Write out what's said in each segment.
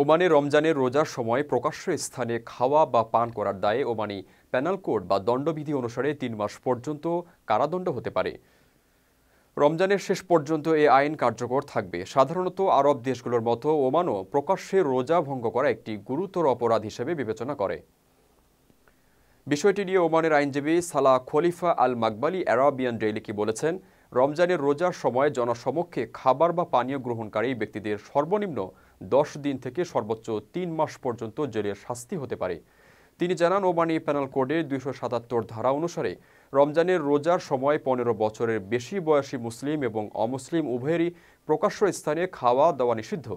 ওমানে রমজানের রোজার সময় প্রকাশ্য স্থানে খাওয়া বা পান করার দায়ে ওমানি পেনাল কোড বা দণ্ডবিধি অনুসারে ৩ মাস পর্যন্ত কারাদণ্ড হতে পারে। রমজানের শেষ পর্যন্ত এই আইন কার্যকর থাকবে। সাধারণত আরব দেশগুলোর মতো ওমানও প্রকাশ্যে রোজা ভঙ্গ করা একটি গুরুতর অপরাধ হিসেবে বিবেচনা করে। বিষয়টি নিয়ে ওমানের আইনজীবী সালাহ খলিফা আল মাকবালি আরাবিয়ান ডেইলিকে বলেছেন, রমজানের রোজার সময় জনসমক্ষে খাবার বা পানীয় গ্রহণকারী ব্যক্তিদের সর্বনিম্ন 10 দিন থেকে সর্বোচ্চ 3 মাস পর্যন্ত জেলের শাস্তি হতে পারে। তিনি জানান, ওমানি পেনাল কোডের 277 ধারা অনুসারে রমজানের রোজার সময় 15 বছরের বেশি বয়সী মুসলিম এবং অমুসলিম উভয়েরই প্রকাশ্য স্থানে খাওয়া দাওয়া নিষিদ্ধ।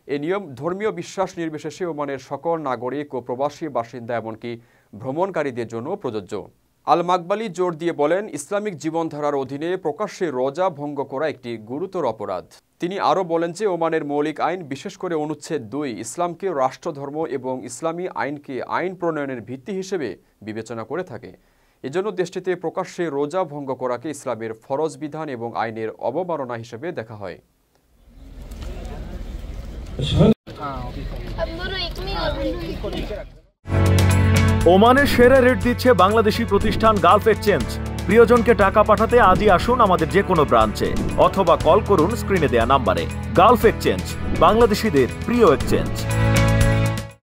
এ নিয়ম ধর্মীয় বিশ্বাস নির্বিশেষে ওমানের সকল নাগরিক ও প্রবাসী বাসিন্দা এমনকি ভ্রমণকারীদের জন্য প্রযোজ্য। আল মাকবালি জোর দিয়ে বলেন, ইসলামিক জীবনধারার অধীনে প্রকাশ্যে রোজা ভঙ্গ করা একটি গুরুতর অপরাধ। তিনি আরও বলেন যে ওমানের মৌলিক আইন, বিশেষ করে অনুচ্ছেদ 2, ইসলামকে রাষ্ট্রধর্ম এবং ইসলামী আইনকে আইন প্রণয়নের ভিত্তি হিসেবে বিবেচনা করে থাকে। এজন্য দেশটিতে প্রকাশ্যে রোজা ভঙ্গ করাকে ইসলামের ফরজ বিধান এবং আইনের অবমাননা হিসেবে দেখা হয়। ওমানের সেরা রেট দিচ্ছে বাংলাদেশি প্রতিষ্ঠান গালফ এক্সচেঞ্জ। প্রিয়জনকে টাকা পাঠাতে আজই আসুন আমাদের যে কোনো ব্রাঞ্চে অথবা কল করুন স্ক্রিনে দেয়া নাম্বারে। গালফ এক্সচেঞ্জ, বাংলাদেশিদের প্রিয় এক্সচেঞ্জ।